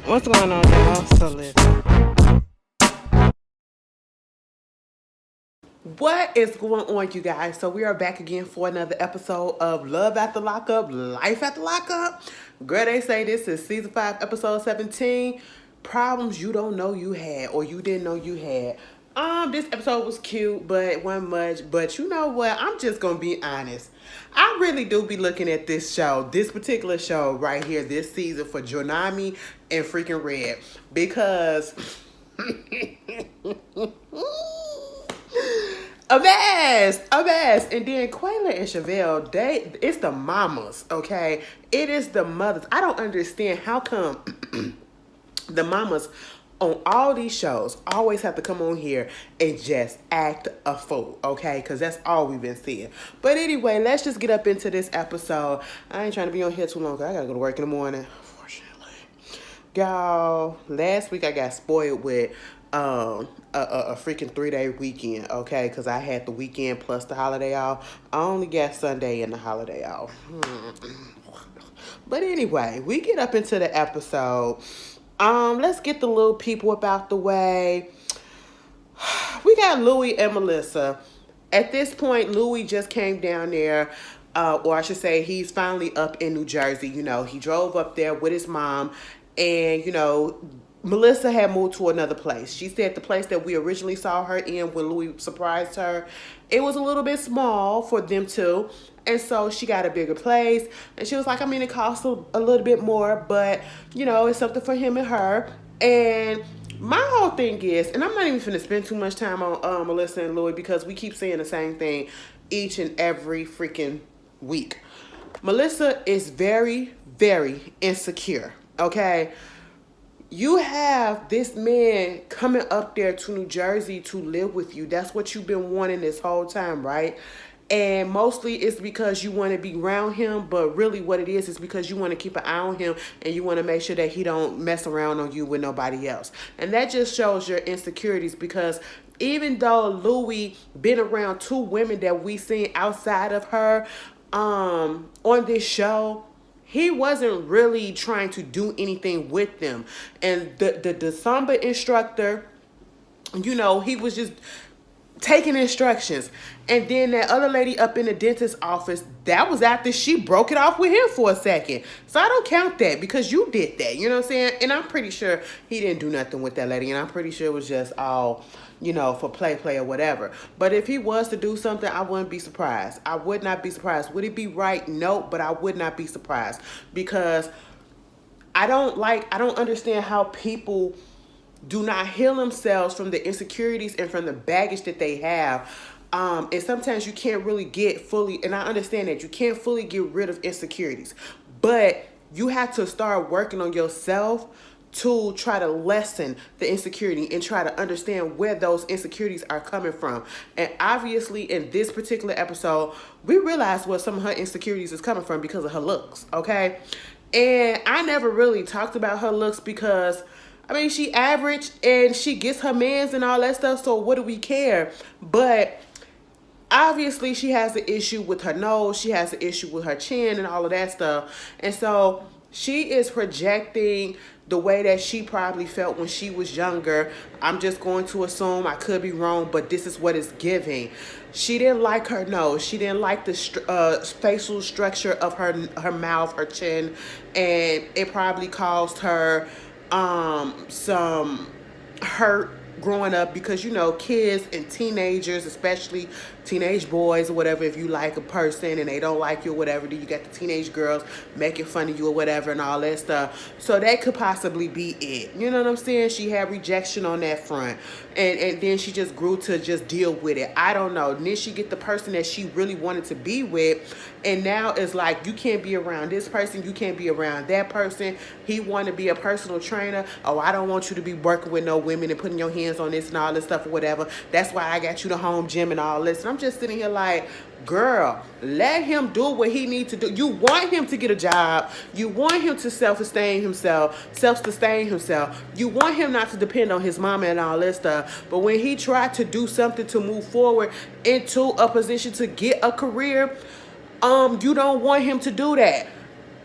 What's going on, y'all? So listen. What is going on, you guys? So we are back again for another episode of Love After Lockup, Life After Lockup. Girl, they say this is season 5, episode 17. Problems you don't know you had or you didn't know you had. This episode was cute, but it wasn't much. But you know what? I'm just gonna be honest. I really do be looking at this particular show right here, this season for Jonami and freaking Red, because a mess. And then Quayla and Chevelle, it's the mamas, okay? It is the mothers. I don't understand how come the mamas on all these shows always have to come on here and just act a fool, okay? Because that's all we've been seeing. But anyway, let's just get up into this episode. I ain't trying to be on here too long because I got to go to work in the morning, unfortunately. Y'all, last week I got spoiled with a freaking 3-day weekend, okay? Because I had the weekend plus the holiday off. I only got Sunday and the holiday off. But anyway, we get up into the episode. Let's get the little people about the way. We got Louie and Melissa. At this point, Louie just came down there, or I should say, he's finally up in New Jersey. You know, he drove up there with his mom, and Melissa had moved to another place. She said the place that we originally saw her in when Louis surprised her, it was a little bit small for them two. And so she got a bigger place. And she was like, I mean, it costs a little bit more, but, it's something for him and her. And my whole thing is, and I'm not even finna spend too much time on Melissa and Louis because we keep saying the same thing each and every freaking week. Melissa is very, very insecure, okay? You have this man coming up there to New Jersey to live with you. That's what you've been wanting this whole time, right? And mostly it's because you want to be around him, but really what it is because you want to keep an eye on him and you want to make sure that he don't mess around on you with nobody else. And that just shows your insecurities because even though Louis been around 2 women that we seen outside of her on this show, he wasn't really trying to do anything with them. And the Samba instructor, he was just taking instructions. And then that other lady up in the dentist's office, that was after she broke it off with him for a second. So I don't count that because you did that. You know what I'm saying? And I'm pretty sure he didn't do nothing with that lady. And I'm pretty sure it was just all, for play or whatever. But if he was to do something, I wouldn't be surprised. I would not be surprised. Would it be right? No, but I would not be surprised because I don't understand how people do not heal themselves from the insecurities and from the baggage that they have. And sometimes you can't really get fully, and I understand that you can't fully get rid of insecurities, but you have to start working on yourself to try to lessen the insecurity and try to understand where those insecurities are coming from. And obviously in this particular episode, we realized where some of her insecurities is coming from because of her looks, okay? And I never really talked about her looks because she average and she gets her mans and all that stuff, so what do we care? But obviously she has an issue with her nose, she has an issue with her chin and all of that stuff. And so she is projecting the way that she probably felt when she was younger. I'm just going to assume, I could be wrong, but this is what it's giving. She didn't like her nose. She didn't like the facial structure of her mouth, her chin, and it probably caused her some hurt growing up because kids and teenagers, especially teenage boys or whatever, if you like a person and they don't like you or whatever, then you got the teenage girls making fun of you or whatever and all that stuff. So that could possibly be it. You know what I'm saying? She had rejection on that front, and then she just grew to just deal with it. I don't know. And then she get the person that she really wanted to be with, and now it's like you can't be around this person, you can't be around that person. He want to be a personal trainer. Oh, I don't want you to be working with no women and putting your hands on this and all this stuff or whatever. That's why I got you the home gym and all this. And I'm just sitting here like, girl, let him do what he needs to do. You want him to get a job. You want him to self-sustain himself. You want him not to depend on his mama and all this stuff. But when he tried to do something to move forward into a position to get a career, you don't want him to do that.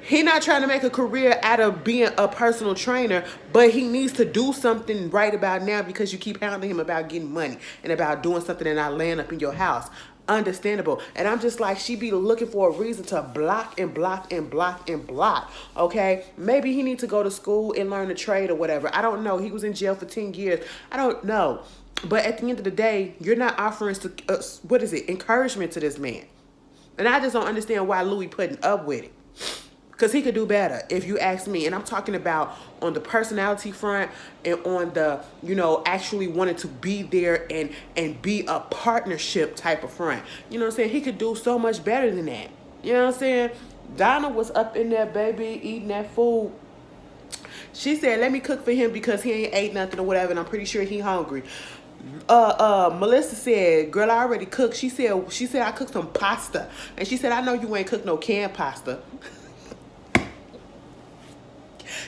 He not trying to make a career out of being a personal trainer, but he needs to do something right about now because you keep hounding him about getting money and about doing something and not laying up in your house. Understandable. And I'm just like, she be looking for a reason to block and block and block and block. Okay, maybe he needs to go to school and learn a trade or whatever. I don't know. He was in jail for 10 years. I don't know. But at the end of the day, you're not offering encouragement to this man. And I just don't understand why Louis putting up with it. Because he could do better, if you ask me. And I'm talking about on the personality front and on the, actually wanting to be there and be a partnership type of front. You know what I'm saying? He could do so much better than that. You know what I'm saying? Donna was up in there, baby, eating that food. She said, let me cook for him because he ain't ate nothing or whatever, and I'm pretty sure he hungry. Melissa said, girl, I already cooked. She said I cooked some pasta. And she said, I know you ain't cooked no canned pasta.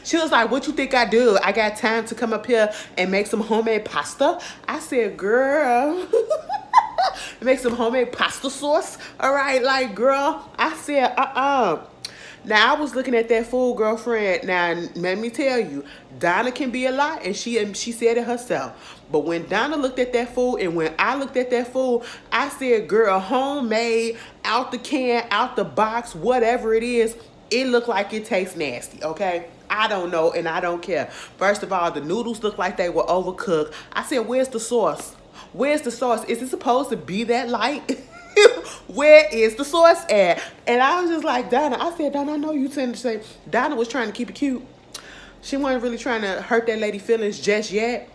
She was like, what you think I do? I got time to come up here and make some homemade pasta? I said, girl, make some homemade pasta sauce? All right, like, girl, I said, Now, I was looking at that food, girlfriend. Now, let me tell you, Donna can be a lot, and she said it herself. But when Donna looked at that food and when I looked at that food, I said, girl, homemade, out the can, out the box, whatever it is, it looked like it tastes nasty, okay? I don't know, and I don't care. First of all, the noodles looked like they were overcooked. I said, where's the sauce? Where's the sauce? Is it supposed to be that light? Where is the sauce at? And I was just like, Donna, I said, Donna, I know you tend to say, Donna was trying to keep it cute. She wasn't really trying to hurt that lady feelings just yet.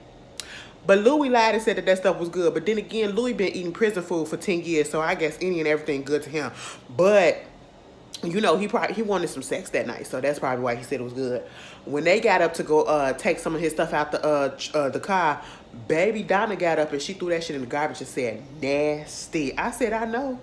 But Louis lied and said that stuff was good. But then again, Louis been eating prison food for 10 years, so I guess any and everything good to him. But he wanted some sex that night, so that's probably why he said it was good. When they got up to go take some of his stuff out the car, baby Donna got up and she threw that shit in the garbage and said, nasty. I said, I know.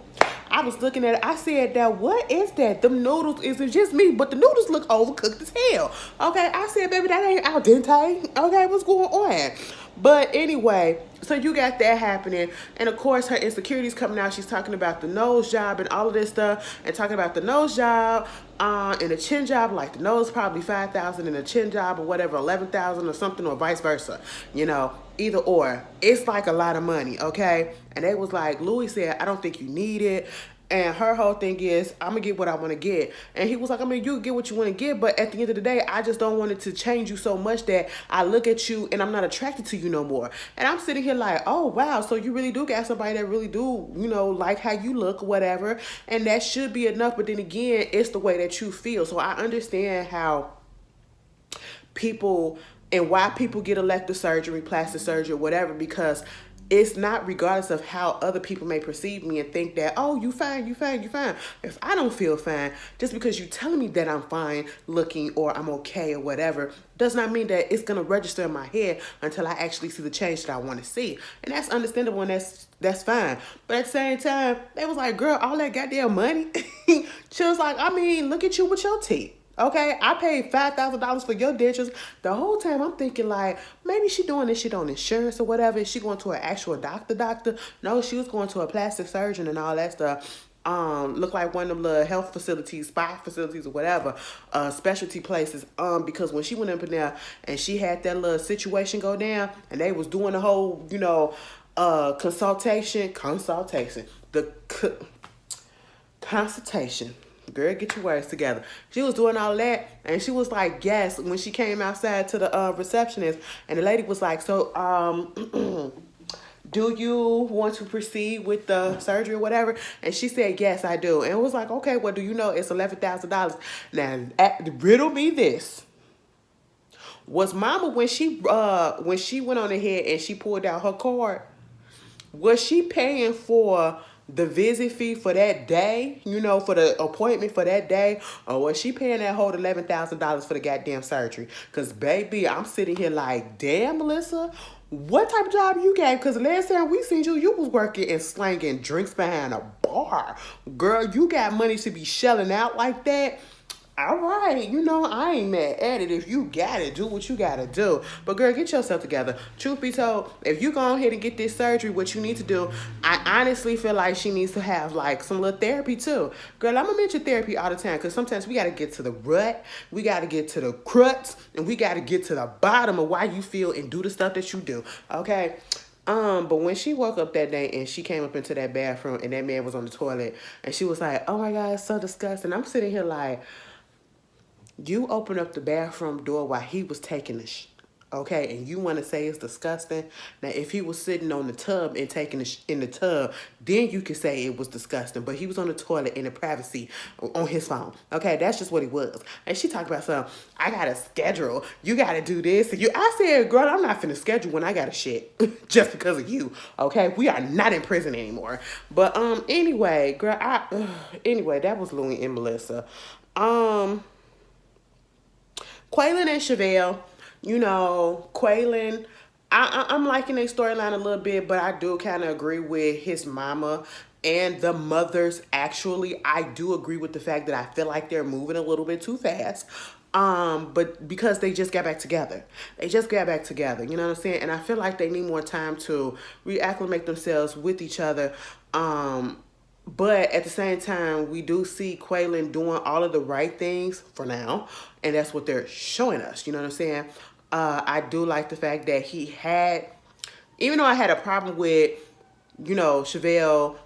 I was looking at it. I said, now what is that? Them noodles, is it just me? But the noodles look overcooked as hell. Okay, I said, baby, that ain't al dente. Okay, what's going on? But anyway, so you got that happening. And of course, her insecurities coming out. She's talking about the nose job and all of this stuff. And talking about the nose job and the chin job. Like the nose probably $5,000 and the chin job or whatever, $11,000 or something, or vice versa. Either or. It's like a lot of money, okay? And they was like, Louis said, I don't think you need it. And her whole thing is, I'm going to get what I want to get. And he was like, you get what you want to get, but at the end of the day, I just don't want it to change you so much that I look at you and I'm not attracted to you no more. And I'm sitting here like, oh, wow, so you really do got somebody that really do, like how you look or whatever. And that should be enough. But then again, it's the way that you feel. So I understand how people and why people get elective surgery, plastic surgery, whatever, because it's not regardless of how other people may perceive me and think that, oh, you fine. If I don't feel fine, just because you telling me that I'm fine looking or I'm okay or whatever, does not mean that it's going to register in my head until I actually see the change that I want to see. And that's understandable and that's fine. But at the same time, they was like, girl, all that goddamn money. She was like, look at you with your teeth. Okay, I paid $5,000 for your dentures. The whole time I'm thinking like, maybe she doing this shit on insurance or whatever. Is she going to an actual doctor? No, she was going to a plastic surgeon and all that stuff. Look like one of them little health facilities, spa facilities or whatever, specialty places. Because when she went up in there and she had that little situation go down and they was doing the whole, consultation. Girl, get your words together. She was doing all that, and she was like, yes, when she came outside to the receptionist, and the lady was like, so, do you want to proceed with the surgery or whatever? And she said, yes, I do. And it was like, okay, well, do you know it's $11,000? Now, riddle me this. Was Mama, when she went on ahead and she pulled out her card, was she paying for the visit fee for that day, for the appointment for that day, or was she paying that whole $11,000 for the goddamn surgery? Because, baby, I'm sitting here like, damn, Melissa, what type of job you got? Because last time we seen you was working and slanging drinks behind a bar. Girl, you got money to be shelling out like that. All right, I ain't mad at it. If you got it, do what you gotta do. But girl, get yourself together. Truth be told, if you go ahead and get this surgery, what you need to do, I honestly feel like she needs to have like some little therapy too. Girl, I'm gonna mention therapy all the time because sometimes we gotta get to the rut, we gotta get to the crux, and we gotta get to the bottom of why you feel and do the stuff that you do. Okay. But when she woke up that day and she came up into that bathroom and that man was on the toilet and she was like, "Oh my God, it's so disgusting." I'm sitting here like, you opened up the bathroom door while he was taking okay? And you want to say it's disgusting? Now, if he was sitting on the tub and taking in the tub, then you could say it was disgusting. But he was on the toilet in the privacy on his phone, okay? That's just what he was. And she talked about something, I got a schedule. You got to do this. I said, girl, I'm not finna schedule when I got a shit just because of you, okay? We are not in prison anymore. But anyway, girl, anyway, that was Louie and Melissa. Quaylin and Chevelle, Quaylin, I'm liking their storyline a little bit, but I do kind of agree with his mama and the mothers. Actually, I do agree with the fact that I feel like they're moving a little bit too fast. But because they just got back together. They just got back together, you know what I'm saying? And I feel like they need more time to reacclimate themselves with each other. But at the same time, we do see Quaylin doing all of the right things for now. And that's what they're showing us. You know what I'm saying? I do like the fact that he had, even though I had a problem with, Chevelle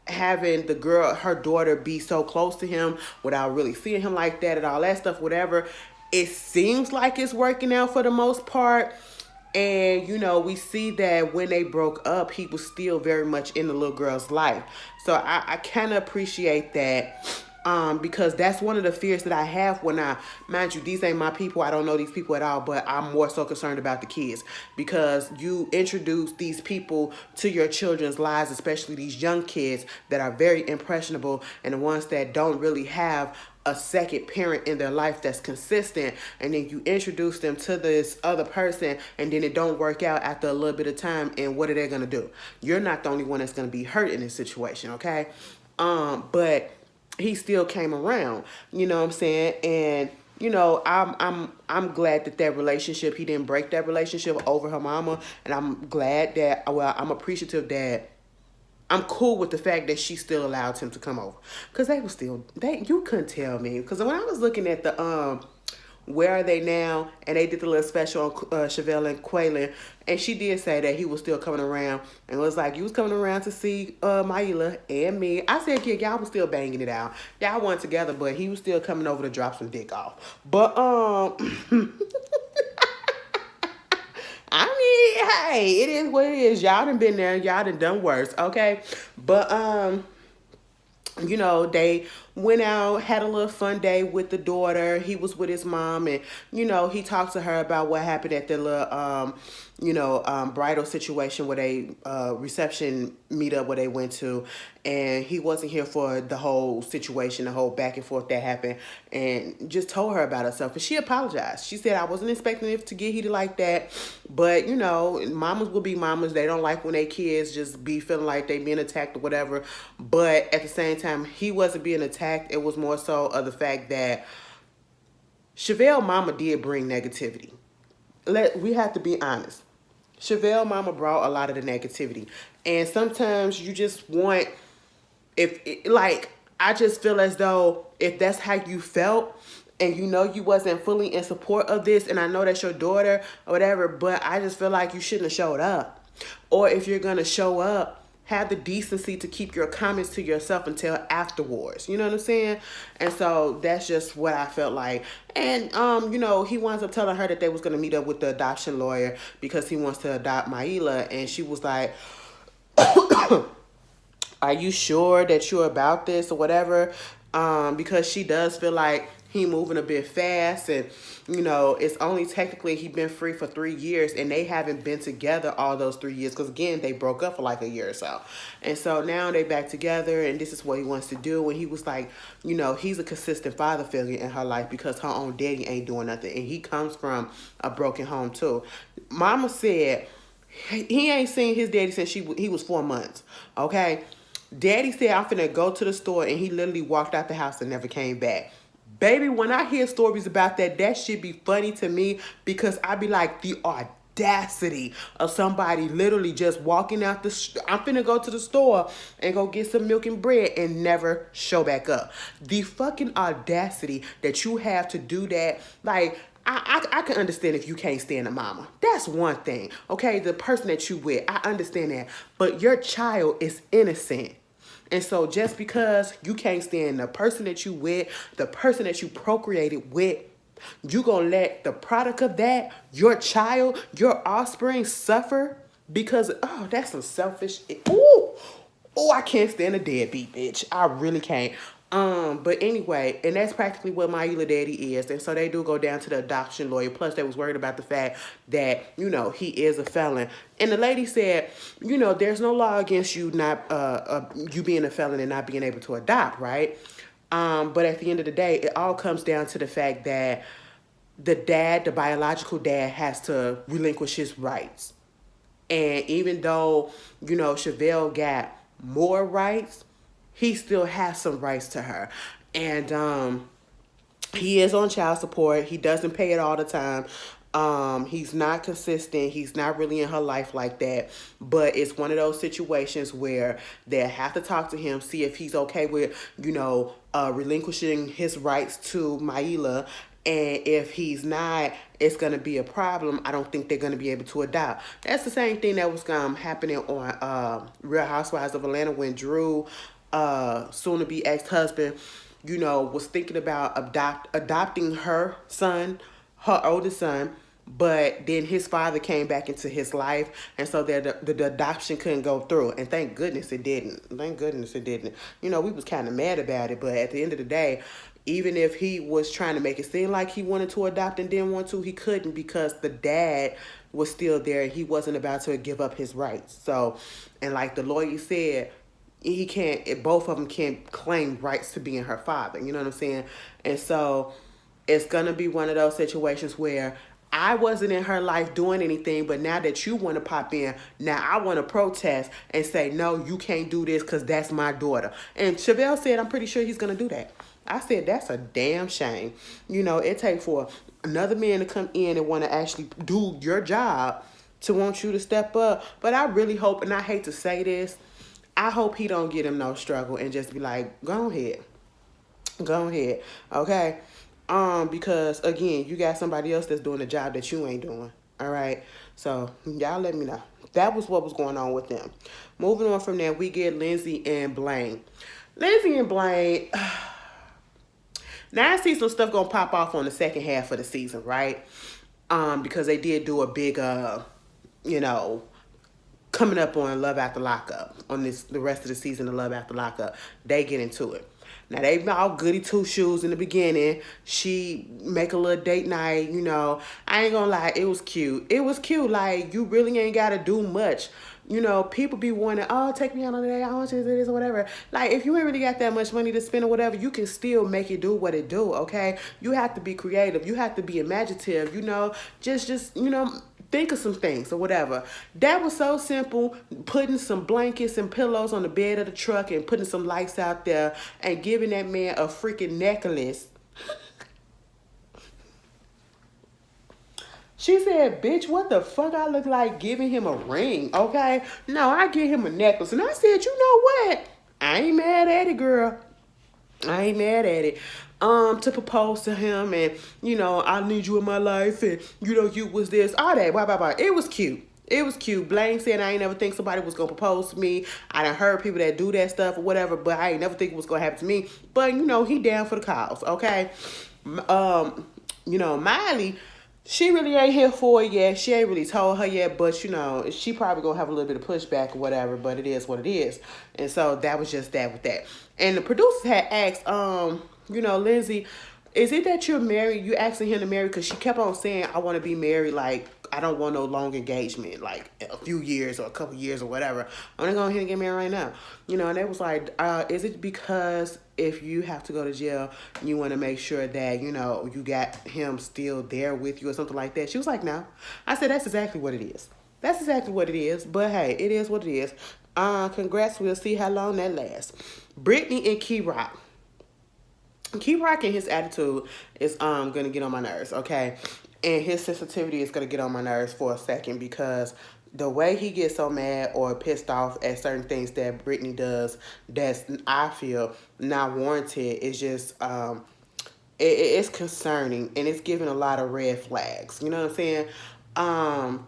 having her daughter be so close to him without really seeing him like that and all that stuff, whatever. It seems like it's working out for the most part. And, we see that when they broke up, he was still very much in the little girl's life. So I kind of appreciate that because that's one of the fears that I have when mind you, these ain't my people. I don't know these people at all, but I'm more so concerned about the kids because you introduce these people to your children's lives, especially these young kids that are very impressionable and the ones that don't really have a second parent in their life that's consistent, and then you introduce them to this other person and then it don't work out after a little bit of time, and what are they going to do? You're not the only one that's going to be hurt in this situation, okay? But he still came around, you know what I'm saying? And I'm glad that relationship, he didn't break that relationship over her mama, and I'm glad that, I'm appreciative that I'm cool with the fact that she still allowed him to come over. Because you couldn't tell me. Because when I was looking at the, Where Are They Now? And they did the little special on Chevelle and Quaylin. And she did say that he was still coming around. And it was like, you was coming around to see Maila and me. I said, yeah, y'all was still banging it out. Y'all weren't together, but he was still coming over to drop some dick off. But, I mean, hey, it is what it is. Y'all done been there. Y'all done worse, okay? But, they went out, had a little fun day with the daughter. He was with his mom, and, he talked to her about what happened at the little, bridal situation where they, reception meetup where they went to, and he wasn't here for the whole situation, the whole back and forth that happened, and just told her about herself. And she apologized. She said, I wasn't expecting it to get heated like that, but, mamas will be mamas. They don't like when they kids just be feeling like they being attacked or whatever. But at the same time, he wasn't being attacked. It was more so of the fact that Chevelle mama did bring negativity. We have to be honest. Chevelle mama brought a lot of the negativity. And sometimes you just want, I just feel as though if that's how you felt and you wasn't fully in support of this, and I know that's your daughter or whatever, but I just feel like you shouldn't have showed up. Or if you're going to show up, have the decency to keep your comments to yourself until afterwards. You know what I'm saying? And so that's just what I felt like. And, he winds up telling her that they was going to meet up with the adoption lawyer because he wants to adopt Maila. And she was like, are you sure that you're about this or whatever? Because she does feel like he moving a bit fast, and it's only technically he been free for 3 years, and they haven't been together all those 3 years because again they broke up for like a year or so, and so now they back together, and this is what he wants to do. And he was like, he's a consistent father figure in her life because her own daddy ain't doing nothing, and he comes from a broken home too. Mama said he ain't seen his daddy since he was 4 months. Okay. Daddy said, I'm finna go to the store, and he literally walked out the house and never came back. Baby, when I hear stories about that, that shit be funny to me because I be like, the audacity of somebody literally just walking out I'm finna go to the store and go get some milk and bread and never show back up. The fucking audacity that you have to do that, like, I can understand if you can't stand a mama. That's one thing, okay? The person that you with, I understand that. But your child is innocent. And so just because you can't stand the person that you with, the person that you procreated with, you gonna let the product of that, your child, your offspring suffer because, oh, that's some selfish, ooh, oh, I can't stand a deadbeat bitch. I really can't. But anyway, and that's practically what Maila daddy is. And so they do go down to the adoption lawyer. Plus, they was worried about the fact that, you know, he is a felon. And the lady said, you know, there's no law against you not you being a felon and not being able to adopt, right? But at the end of the day, it all comes down to the fact that the dad, the biological dad, has to relinquish his rights. And even though, you know, Chevelle got more rights, he still has some rights to her. And he is on child support. He doesn't pay it all the time. He's not consistent. He's not really in her life like that. But it's one of those situations where they have to talk to him, see if he's okay with, you know, relinquishing his rights to Maila. And if he's not, it's going to be a problem. I don't think they're going to be able to adopt. That's the same thing that was happening on Real Housewives of Atlanta when Drew, soon-to-be ex-husband, you know, was thinking about adopting her son, her oldest son, but then his father came back into his life, and so that the adoption couldn't go through. And thank goodness it didn't. Thank goodness it didn't. You know, we was kind of mad about it, but at the end of the day, even if he was trying to make it seem like he wanted to adopt and didn't want to, he couldn't because the dad was still there and he wasn't about to give up his rights. So, and like the lawyer said, he can't, both of them can't claim rights to being her father. You know what I'm saying? And so it's going to be one of those situations where I wasn't in her life doing anything, but now that you want to pop in, now I want to protest and say, no, you can't do this because that's my daughter. And Chevelle said, I'm pretty sure he's going to do that. I said, that's a damn shame. You know, it takes for another man to come in and want to actually do your job to want you to step up. But I really hope, and I hate to say this, I hope he don't get him no struggle and just be like, go ahead. Go ahead. Okay? Because again, you got somebody else that's doing a job that you ain't doing. All right? So y'all let me know. That was what was going on with them. Moving on from there, we get Lindsay and Blaine. Lindsay and Blaine, now I see some stuff gonna pop off on the second half of the season, right? Because they did do a big you know, coming up on Love After Lockup, on the rest of the season of Love After Lockup. They get into it. Now, they all goody two-shoes in the beginning. She make a little date night, you know. I ain't gonna lie, it was cute. It was cute. Like, you really ain't gotta do much. You know, people be wanting, oh, take me out on a date, I want you to do this or whatever. Like, if you ain't really got that much money to spend or whatever, you can still make it do what it do, okay? You have to be creative. You have to be imaginative, you know. Just you know, think of some things or whatever. That was so simple. Putting some blankets and pillows on the bed of the truck and putting some lights out there and giving that man a freaking necklace. She said, bitch, what the fuck I look like giving him a ring, okay? No, I give him a necklace. And I said, you know what? I ain't mad at it, girl. I ain't mad at it. To propose to him and, you know, I need you in my life and, you know, you was this, all that, blah, blah, blah. It was cute. It was cute. Blaine said, I ain't never think somebody was going to propose to me. I done heard people that do that stuff or whatever, but I ain't never think it was going to happen to me. But, you know, he down for the cause, okay? You know, Miley, she really ain't here for it yet. She ain't really told her yet, but, you know, she probably going to have a little bit of pushback or whatever, but it is what it is. And so that was just that with that. And the producers had asked, you know, Lindsay, is it that you're married? You asking him to marry? Because she kept on saying, I want to be married. Like, I don't want no long engagement, like a few years or a couple years or whatever. I'm going to go ahead and get married right now. You know, and they was like, is it because if you have to go to jail, you want to make sure that, you know, you got him still there with you or something like that? She was like, no. I said, that's exactly what it is. That's exactly what it is. But, hey, it is what it is. Congrats. We'll see how long that lasts. Brittany and Key Rock. Key Rock and his attitude is gonna get on my nerves, okay? And his sensitivity is gonna get on my nerves for a second because the way he gets so mad or pissed off at certain things that Brittany does that's I feel not warranted is just it's concerning and it's giving a lot of red flags. You know what I'm saying? Um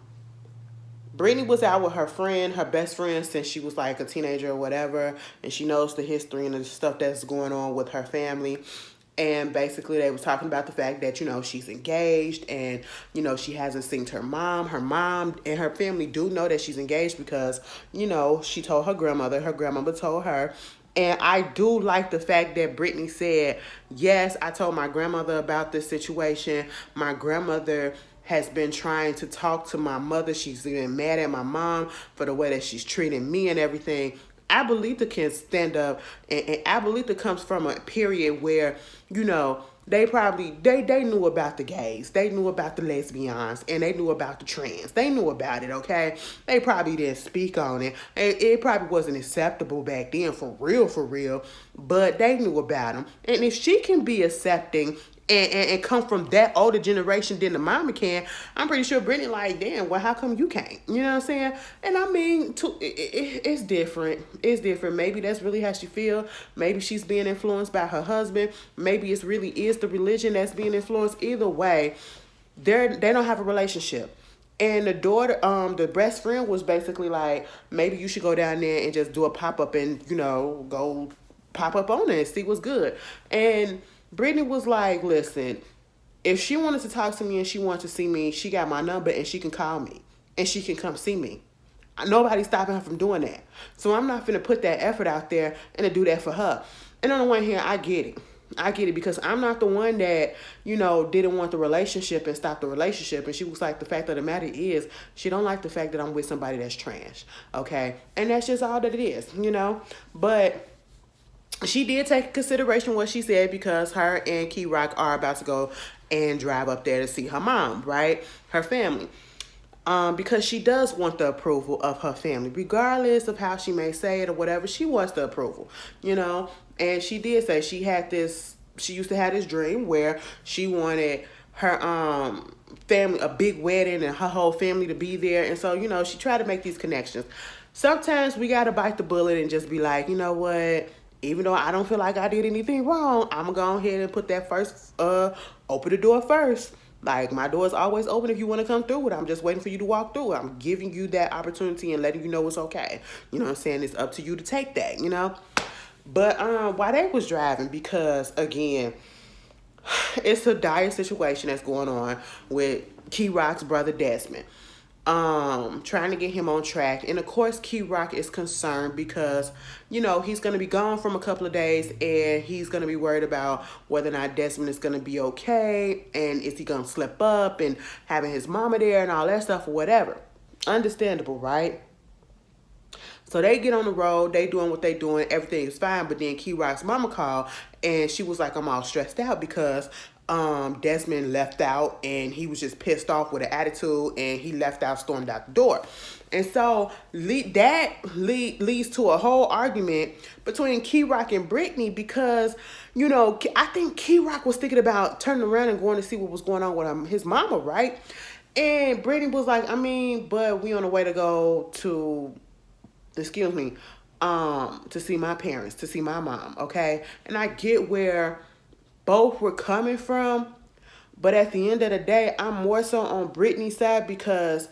Brittany was out with her friend, her best friend, since she was like a teenager or whatever, and she knows the history and the stuff that's going on with her family. And basically, they was talking about the fact that, she's engaged and, she hasn't seen her mom. Her mom and her family do know that she's engaged because, she told her grandmother. Her grandmother told her. And I do like the fact that Brittany said, yes, I told my grandmother about this situation. My grandmother has been trying to talk to my mother. She's been mad at my mom for the way that she's treating me and everything. Abuelita can stand up, and Abuelita comes from a period where, they knew about the gays, they knew about the lesbians, and they knew about the trans. They knew about it, okay? They probably didn't speak on it. It probably wasn't acceptable back then, for real, but they knew about them. And if she can be accepting and come from that older generation than the mama can, I'm pretty sure Brittany like, damn, well, how come you can't? You know what I'm saying? And I mean, it's different. It's different. Maybe that's really how she feel. Maybe she's being influenced by her husband. Maybe it's really is the religion that's being influenced. Either way, they don't have a relationship. And the daughter, the best friend was basically like, maybe you should go down there and just do a pop-up and, go pop up on it and see what's good. And Brittany was like, listen, if she wanted to talk to me and she wanted to see me, she got my number and she can call me and she can come see me. Nobody's stopping her from doing that. So I'm not finna put that effort out there and to do that for her. And on the one hand, I get it. I get it because I'm not the one that, didn't want the relationship and stopped the relationship. And she was like, the fact of the matter is, she don't like the fact that I'm with somebody that's trash. Okay? And that's just all that it is, But she did take consideration what she said because her and Key Rock are about to go and drive up there to see her mom, right? Her family. Because she does want the approval of her family, regardless of how she may say it or whatever. She wants the approval, And she did say she used to have this dream where she wanted her family, a big wedding, and her whole family to be there. And so, she tried to make these connections. Sometimes we got to bite the bullet and just be like, you know what? Even though I don't feel like I did anything wrong, I'm going to go ahead and put that first, open the door first. Like, my door is always open if you want to come through it. I'm just waiting for you to walk through it. I'm giving you that opportunity and letting you know it's okay. You know what I'm saying? It's up to you to take that, But while they was driving, because, again, it's a dire situation that's going on with Key Rock's brother Desmond. Trying to get him on track. And of course, Key Rock is concerned because, he's going to be gone from a couple of days and he's going to be worried about whether or not Desmond is going to be okay and is he going to slip up and having his mama there and all that stuff or whatever. Understandable, right? So they get on the road, they doing what they doing, everything is fine, but then Key Rock's mama called and she was like, I'm all stressed out because Desmond left out and he was just pissed off with an attitude and he left out, stormed out the door. And so that leads to a whole argument between Key Rock and Brittany because, I think Key Rock was thinking about turning around and going to see what was going on with his mama, right? And Brittany was like, but we on the way to go to, to see my parents, to see my mom, okay? And I get where both were coming from, but at the end of the day, I'm more so on Brittany's side because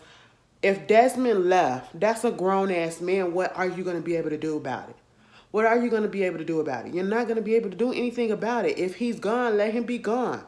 if Desmond left, that's a grown-ass man. What are you going to be able to do about it? What are you going to be able to do about it? You're not going to be able to do anything about it. If he's gone, let him be gone,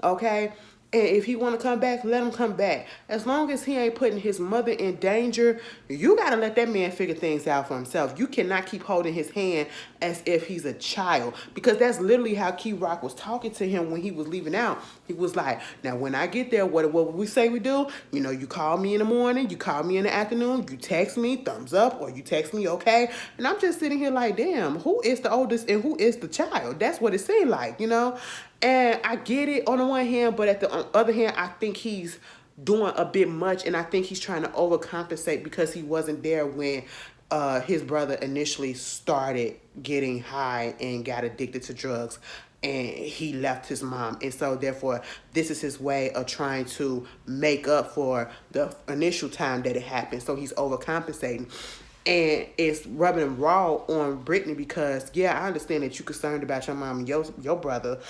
okay? And if he want to come back, let him come back. As long as he ain't putting his mother in danger, you got to let that man figure things out for himself. You cannot keep holding his hand as if he's a child. Because that's literally how Key Rock was talking to him when he was leaving out. He was like, now when I get there, what we say we do? You call me in the morning, you call me in the afternoon, you text me, thumbs up, or you text me, okay? And I'm just sitting here like, damn, who is the oldest and who is the child? That's what it seemed like, And I get it on the one hand, but at the other hand, I think he's doing a bit much, and I think he's trying to overcompensate because he wasn't there when his brother initially started getting high and got addicted to drugs. and he left his mom. And so therefore this is his way of trying to make up for the initial time that it happened. So he's overcompensating. And it's rubbing him raw on Brittany because, yeah, I understand that you're concerned about your mom and your brother,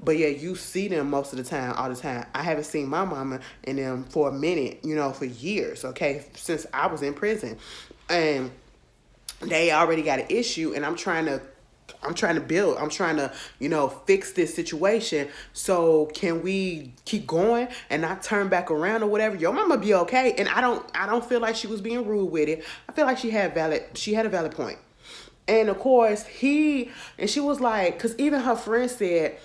but yeah, you see them most of the time, all the time. I haven't seen my mama and them for a minute, for years, okay, since I was in prison. And they already got an issue, and I'm trying to build. I'm trying to, fix this situation. So can we keep going and not turn back around or whatever? Your mama be okay. And I don't feel like she was being rude with it. I feel like she had a valid point. And of course she was like, cause even her friend said,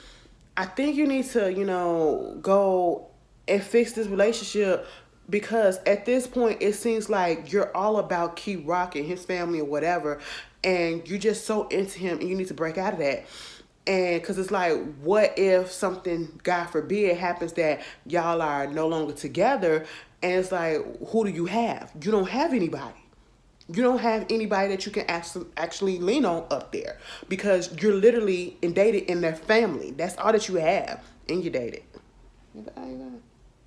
I think you need to, go and fix this relationship, because at this point it seems like you're all about Key Rock and his family or whatever, and you're just so into him, and you need to break out of that. And because it's like, what if something, God forbid, happens that y'all are no longer together, and it's like, who do you have? You don't have anybody. You don't have anybody that you can actually lean on up there, because you're literally indicted in their family. That's all that you have, and you dated.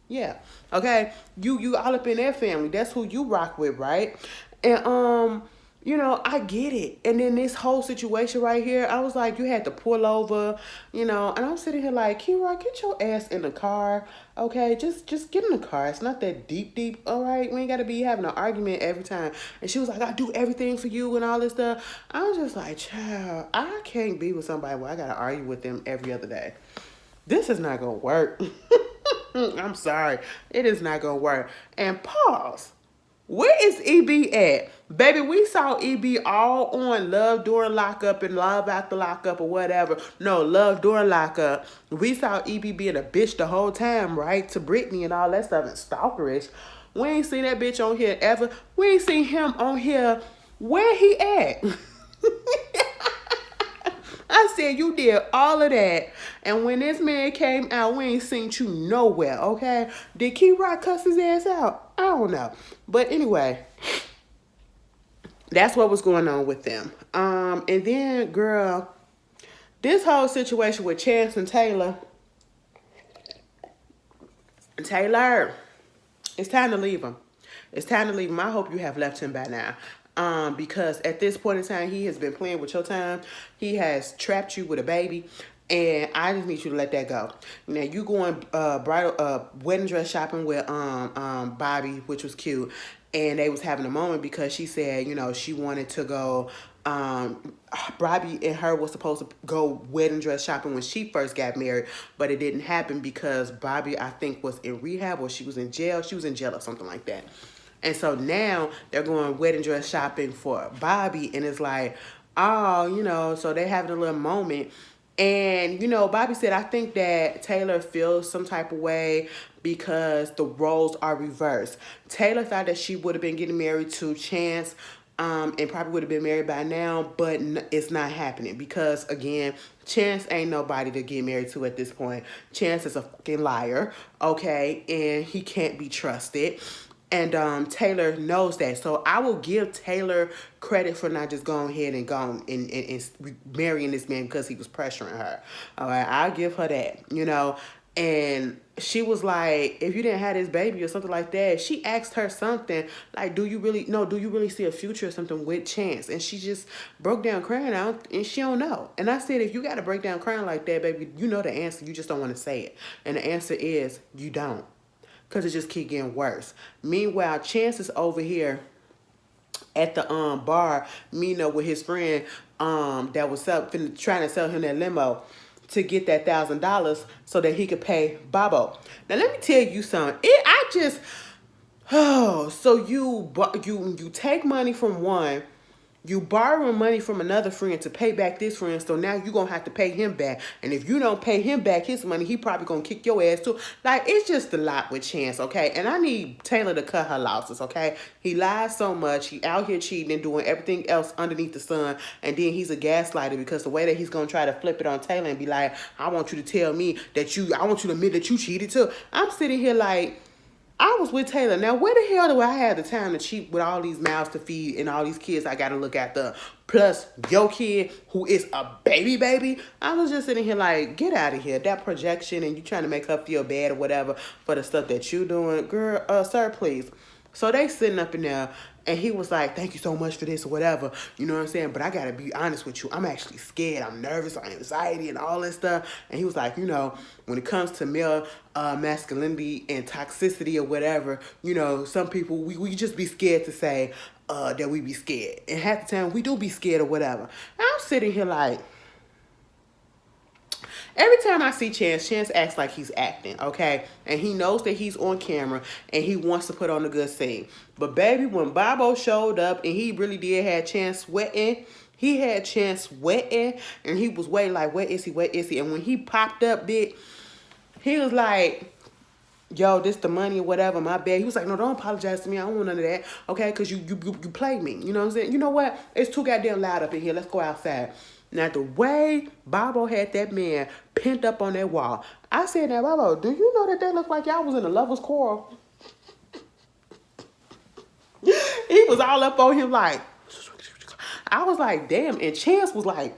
Yeah. Okay. You all up in their family. That's who you rock with, right? And I get it. And then this whole situation right here, I was like, you had to pull over, and I'm sitting here like, Kira, get your ass in the car. Okay, just get in the car. It's not that deep. All right, we ain't gotta be having an argument every time. And she was like, I do everything for you and all this stuff. I was just like, child, I can't be with somebody where I gotta argue with them every other day. This is not gonna work. I'm sorry. It is not gonna work. And pause. Where is EB at? Baby, we saw EB all on Love During Lockup and Love After Lockup or whatever. No, Love During Lockup. We saw EB being a bitch the whole time, right? To Brittany and all that stuff, and stalkerish. We ain't seen that bitch on here ever. We ain't seen him on here. Where he at? I said, you did all of that, and when this man came out, we ain't seen you nowhere, okay? Did Key Rock cuss his ass out? I don't know. But anyway, that's what was going on with them. And then, girl, this whole situation with Chance and Taylor, it's time to leave him. It's time to leave him. I hope you have left him by now. Because at this point in time, he has been playing with your time. He has trapped you with a baby, and I just need you to let that go. Now you going bridal wedding dress shopping with Bobby, which was cute, and they was having a moment because she said, she wanted to go. Bobby and her was supposed to go wedding dress shopping when she first got married, but it didn't happen because Bobby, I think, was in rehab, or she was in jail. She was in jail or something like that. And so now they're going wedding dress shopping for Bobby, and it's like, oh, so they're having a little moment. And, Bobby said, I think that Taylor feels some type of way because the roles are reversed. Taylor thought that she would have been getting married to Chance, and probably would have been married by now, but it's not happening because, again, Chance ain't nobody to get married to at this point. Chance is a fucking liar, okay, and he can't be trusted. And Taylor knows that. So I will give Taylor credit for not just going ahead and going and marrying this man because he was pressuring her. All right, I'll give her that, And she was like, if you didn't have this baby or something like that, she asked her something like, do you really see a future or something with Chance? And she just broke down crying out, and she don't know. And I said, if you got to break down crying like that, baby, you know the answer. You just don't want to say it. And the answer is you don't. Because it just keep getting worse. Meanwhile, Chance is over here at the bar, with his friend that was trying to sell him that limo to get that $1,000 so that he could pay Bobo. Now let me tell you something. So you take money from one. You borrowing money from another friend to pay back this friend, so now you're going to have to pay him back. And if you don't pay him back his money, he probably going to kick your ass too. Like, it's just a lot with Chance, okay? And I need Taylor to cut her losses, okay? He lies so much. He out here cheating and doing everything else underneath the sun. And then he's a gaslighter because the way that he's going to try to flip it on Taylor and be like, I want you to tell me I want you to admit that you cheated too. I'm sitting here like, I was with Taylor. Now, where the hell do I have the time to cheat with all these mouths to feed and all these kids I got to look after? plus your kid who is a baby. I was just sitting here like, get out of here. That projection and you trying to make her feel bad or whatever for the stuff that you doing. Girl, sir, please. So they sitting up in there and he was like, thank you so much for this or whatever. You know what I'm saying? But I got to be honest with you. I'm actually scared. I'm nervous. I'm anxiety and all this stuff. And he was like, you know, when it comes to male masculinity and toxicity or whatever, you know, some people, we just be scared to say that we be scared. And half the time we do be scared or whatever. And I'm sitting here like, every time I see Chance acts like he's acting, okay? And he knows that he's on camera and he wants to put on a good scene. But baby, when Bobo showed up and he really did have Chance sweating, he had Chance sweating and he was waiting like, where is he? Where is he? And when he popped up, big, he was like, yo, this the money or whatever, my bad. He was like, no, don't apologize to me. I don't want none of that, okay? Because you played me. You know what I'm saying? You know what? It's too goddamn loud up in here. Let's go outside. Now, the way Bobo had that man pinned up on that wall, I said, now, Bobo, do you know that looked like y'all was in a lover's quarrel? He was all up on him like, I was like, damn. And Chance was like,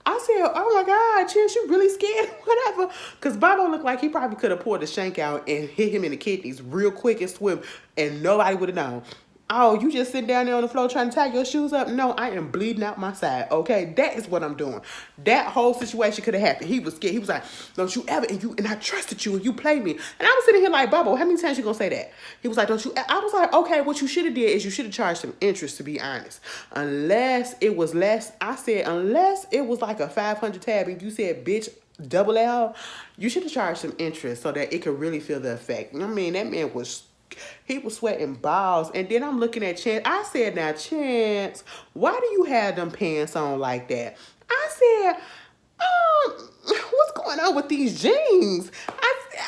I said, oh my God, Chance, you really scared? Whatever. Because Bobo looked like he probably could have poured the shank out and hit him in the kidneys real quick and swift, and nobody would have known. Oh, you just sit down there on the floor trying to tie your shoes up? No, I am bleeding out my side, okay? That is what I'm doing. That whole situation could have happened. He was scared. He was like, don't you ever, and I trusted you, and you played me. And I was sitting here like, Bobo, how many times you gonna say that? He was like, don't you, I was like, okay, what you should have did is you should have charged some interest, to be honest. Unless it was less, I said, unless it was like a 500 tab, and you said, bitch, double L, you should have charged some interest so that it could really feel the effect. I mean, that man was, he was sweating balls. And then I'm looking at Chance. I said, now, Chance, why do you have them pants on like that? I said, what's going on with these jeans? I said,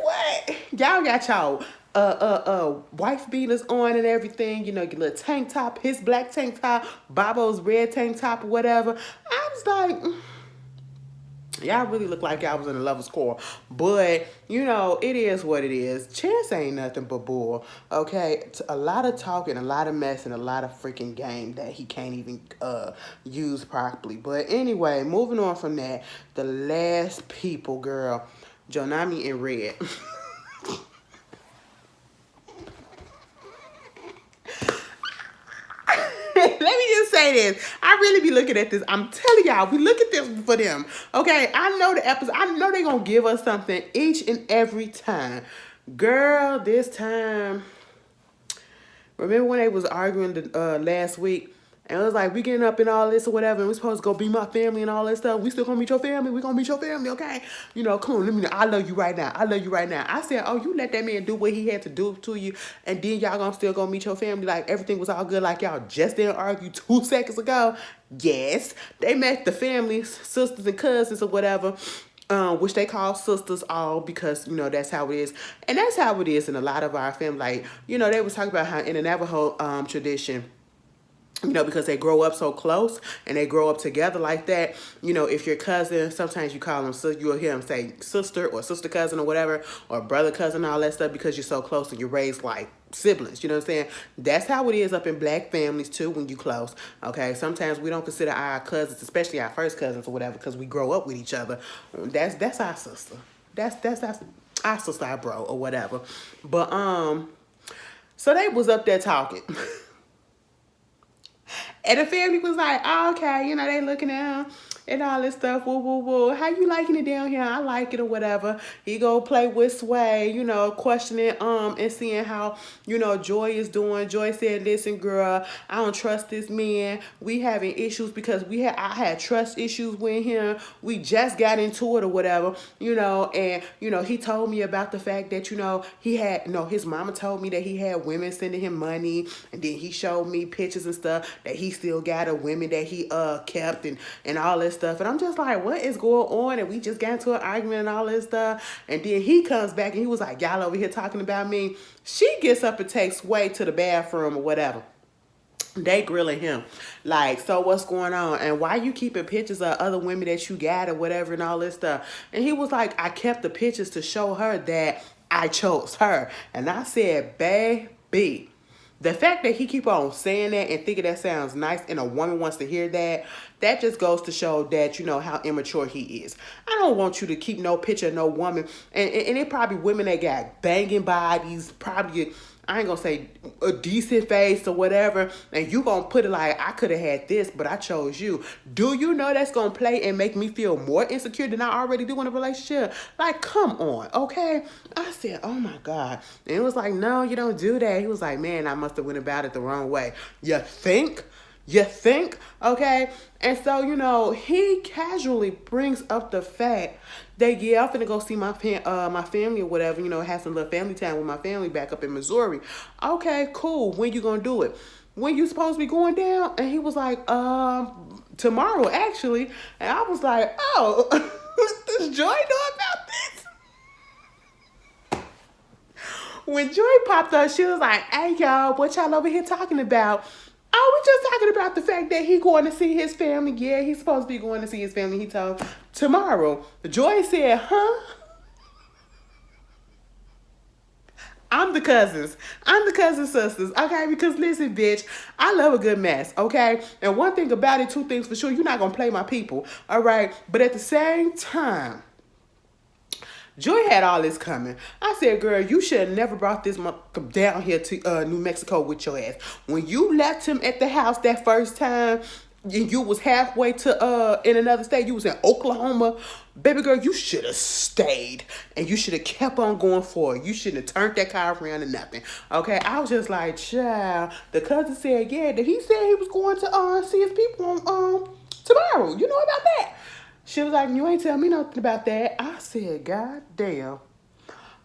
what? Y'all got y'all wife beaters on and everything, you know, your little tank top, his black tank top, Bobo's red tank top or whatever. I was like, y'all really look like y'all was in a lover's quarrel. But, you know, it is what it is. Chance ain't nothing but bull, okay? It's a lot of talking, a lot of mess, and a lot of freaking game that he can't even use properly. But anyway, moving on from that, the last people, girl, Jonami and Red. Let me just say this. I really be looking at this. I'm telling y'all, we look at this for them. Okay, I know the episode. I know they're going to give us something each and every time. Girl, this time, remember when they was arguing last week? And it was like, we getting up and all this or whatever, and we supposed to go be my family and all that stuff. We still gonna meet your family. We gonna meet your family, okay? You know, come on, let me know. I love you right now. I love you right now. I said, oh, you let that man do what he had to do to you, and then y'all gonna still go meet your family like everything was all good, like y'all just didn't argue 2 seconds ago? Yes. They met the families, sisters and cousins or whatever, which they call sisters all because, you know, that's how it is. And that's how it is in a lot of our family. Like, you know, they was talking about how in the Navajo tradition, you know, because they grow up so close and they grow up together like that. You know, if your cousin, sometimes you call them, you'll hear them say sister or sister cousin or whatever, or brother cousin, all that stuff, because you're so close and you're raised like siblings. You know what I'm saying? That's how it is up in black families too when you close. Okay, sometimes we don't consider our cousins, especially our first cousins or whatever, because we grow up with each other. That's our sister. That's our sister, our bro or whatever. But so they was up there talking. And the family was like, oh, okay, you know, they looking at him and all this stuff. Woo, woo, woo. How you liking it down here? I like it or whatever. He go play with Sway, you know, questioning and seeing how, you know, Joy is doing. Joy said, listen, girl, I don't trust this man. We having issues because I had trust issues with him. We just got into it or whatever, you know, and, you know, he told me about the fact that, you know, his mama told me that he had women sending him money, and then he showed me pictures and stuff that he still got of women that he kept and all this stuff. And I'm just like, what is going on? And we just got into an argument and all this stuff. And then he comes back and he was like, y'all over here talking about me. She gets up and takes Sway to the bathroom or whatever. They grilling him like, so what's going on? And why you keeping pictures of other women that you got or whatever and all this stuff? And he was like, I kept the pictures to show her that I chose her. And I said, baby, The fact that he keep on saying that and thinking that sounds nice and a woman wants to hear that, that just goes to show that, you know, how immature he is. I don't want you to keep no picture of no woman. And it probably women that got banging bodies, probably, I ain't gonna say a decent face or whatever, and you gonna put it like, I could have had this, but I chose you. Do you know that's gonna play and make me feel more insecure than I already do in a relationship? Like, come on, okay? I said, oh my God. And it was like, no, you don't do that. He was like, man, I must have went about it the wrong way. You think? You think? Okay? And so, you know, he casually brings up the fact that, yeah, I'm finna go see my family or whatever, you know, have some little family time with my family back up in Missouri. Okay, cool. When you gonna do it? When you supposed to be going down? And he was like, tomorrow, actually. And I was like, oh, does Joy know about this? When Joy popped up, she was like, hey, y'all, what y'all over here talking about? Oh, we just talking about the fact that he going to see his family. Yeah, he's supposed to be going to see his family. He told tomorrow. Joy said, huh? I'm the cousins. I'm the cousin sisters, okay? Because listen, bitch, I love a good mess, okay? And one thing about it, two things for sure, you're not going to play my people, all right? But at the same time, Joy had all this coming. I said, girl, you should have never brought this down here to New Mexico with your ass. When you left him at the house that first time, and you was halfway to in another state, you was in Oklahoma, baby girl, you should have stayed. And you should have kept on going forward. You shouldn't have turned that car around or nothing. Okay, I was just like, child. The cousin said, yeah, that he said he was going to see his people on tomorrow. You know about that? She was like, you ain't tell me nothing about that. I said, God damn.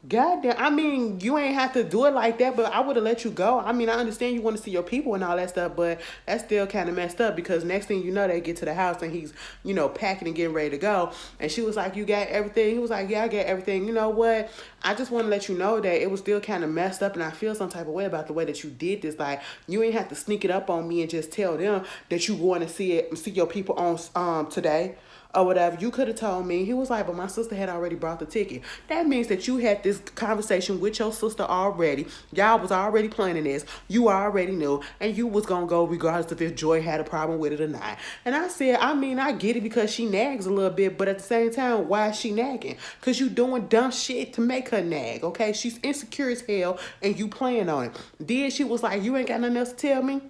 God damn. I mean, you ain't have to do it like that, but I would have let you go. I mean, I understand you want to see your people and all that stuff, but that's still kind of messed up because next thing you know, they get to the house and he's, you know, packing and getting ready to go. And she was like, you got everything? He was like, yeah, I got everything. You know what? I just want to let you know that it was still kind of messed up and I feel some type of way about the way that you did this. Like, you ain't have to sneak it up on me and just tell them that you going to see your people on today. Or whatever. You could have told me. He was like, but my sister had already bought the ticket. That means that you had this conversation with your sister already. Y'all was already planning this. You already knew. And you was going to go regardless if Joy had a problem with it or not. And I said, I mean, I get it because she nags a little bit. But at the same time, why is she nagging? Because you doing dumb shit to make her nag. Okay? She's insecure as hell and you playing on it. Then she was like, you ain't got nothing else to tell me?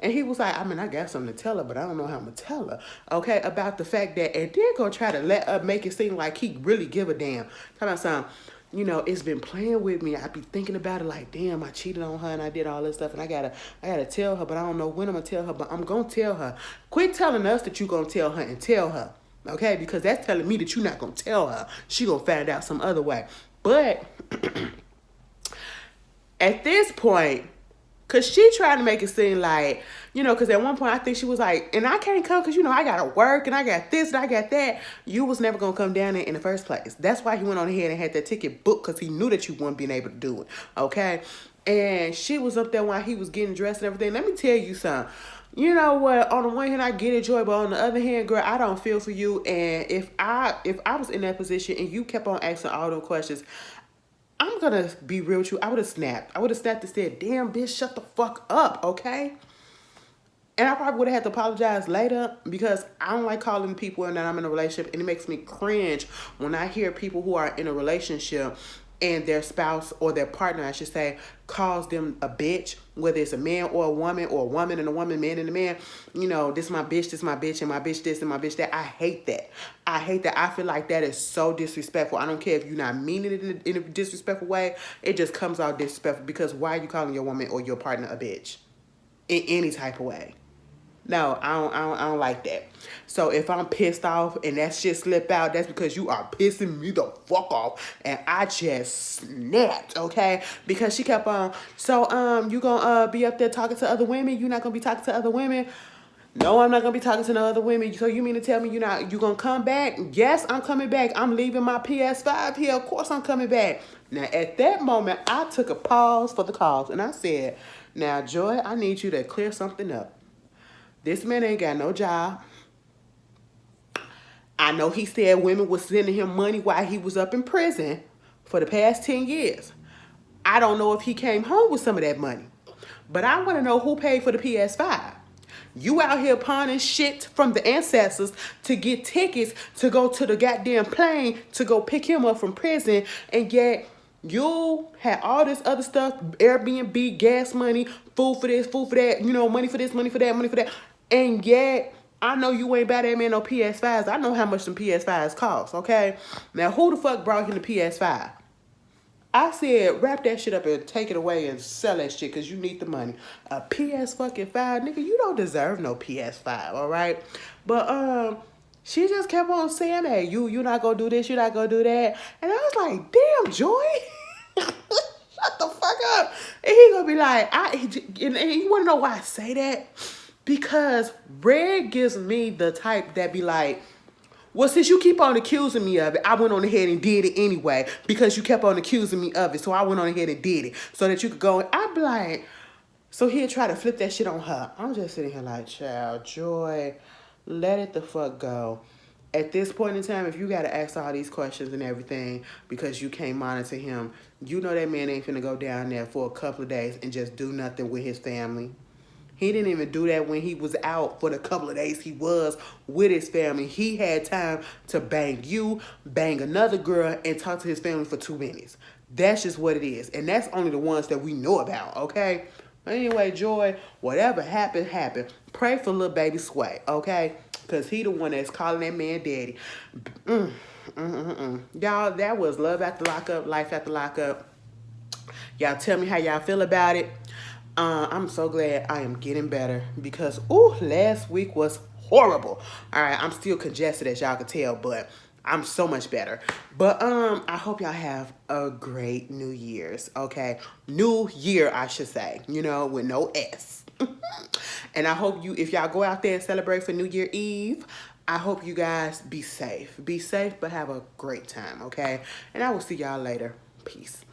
And he was like, I mean, I got something to tell her, but I don't know how I'm going to tell her, okay, about the fact that, and then go try to make it seem like he really give a damn. Talking about something, you know, it's been playing with me. I be thinking about it like, damn, I cheated on her and I did all this stuff, and I gotta tell her, but I don't know when I'm going to tell her, but I'm going to tell her. Quit telling us that you going to tell her and tell her, okay, because that's telling me that you're not going to tell her. She going to find out some other way. But at this point, because she tried to make it seem like, you know, because at one point I think she was like, and I can't come because, you know, I got to work and I got this and I got that. You was never going to come down there in the first place. That's why he went on ahead and had that ticket booked because he knew that you weren't being able to do it. Okay. And she was up there while he was getting dressed and everything. Let me tell you something. You know what? On the one hand, I get it, Joy, but on the other hand, girl, I don't feel for you. And if I was in that position and you kept on asking all those questions, I'm going to be real with you. I would have snapped. I would have snapped and said, damn, bitch, shut the fuck up, okay? And I probably would have had to apologize later because I don't like calling people and that I'm in a relationship. And it makes me cringe when I hear people who are in a relationship and their spouse or their partner, I should say, calls them a bitch, whether it's a man or a woman and a woman, man and a man. You know, this is my bitch, and my bitch this and my bitch that. I hate that. I hate that. I feel like that is so disrespectful. I don't care if you're not meaning it in a disrespectful way. It just comes out disrespectful because why are you calling your woman or your partner a bitch? In any type of way. No, I don't like that. So if I'm pissed off and that shit slip out, that's because you are pissing me the fuck off. And I just snapped, okay? Because she kept on, so you gonna be up there talking to other women? You not gonna be talking to other women? No, I'm not gonna be talking to no other women. So you mean to tell me you gonna come back? Yes, I'm coming back. I'm leaving my PS5 here. Of course I'm coming back. Now at that moment, I took a pause for the cause and I said, now Joy, I need you to clear something up. This man ain't got no job. I know he said women was sending him money while he was up in prison for the past 10 years. I don't know if he came home with some of that money. But I want to know who paid for the PS5. You out here pawning shit from the ancestors to get tickets to go to the goddamn plane to go pick him up from prison, and yet you had all this other stuff, Airbnb, gas money, food for this, food for that, you know, money for this, money for that, money for that, and yet I know you ain't buy that man no PS5s. I know how much some PS5s cost, okay? Now, who the fuck brought him the PS5? I said, wrap that shit up and take it away and sell that shit because you need the money. A PS fucking 5, nigga, you don't deserve no PS5, all right? But she just kept on saying, hey, you not gonna do this, you not gonna do that. And I was like, damn, Joy. Shut the fuck up. And he gonna be like, and you wanna know why I say that? Because Red gives me the type that be like, well, since you keep on accusing me of it, I went on ahead and did it anyway because you kept on accusing me of it. So I went on ahead and did it so that you could go. And I'd be like, so he'll try to flip that shit on her. I'm just sitting here like, child, Joy, let it the fuck go. At this point in time, if you got to ask all these questions and everything because you can't monitor him, you know that man ain't finna go down there for a couple of days and just do nothing with his family. He didn't even do that when he was out for the couple of days he was with his family. He had time to bang you, bang another girl, and talk to his family for 2 minutes. That's just what it is. And that's only the ones that we know about, okay? But anyway, Joy, whatever happened, happened. Pray for little baby Sway, okay? Because he the one that's calling that man daddy. Y'all, that was Love After Lockup, Life After Lockup. Y'all tell me how y'all feel about it. I'm so glad I am getting better because, last week was horrible. All right, I'm still congested as y'all can tell, but I'm so much better. But I hope y'all have a great New Year's, okay? New Year, I should say, you know, with no S. And I hope if y'all go out there and celebrate for New Year Eve, I hope you guys be safe. Be safe, but have a great time, okay? And I will see y'all later. Peace.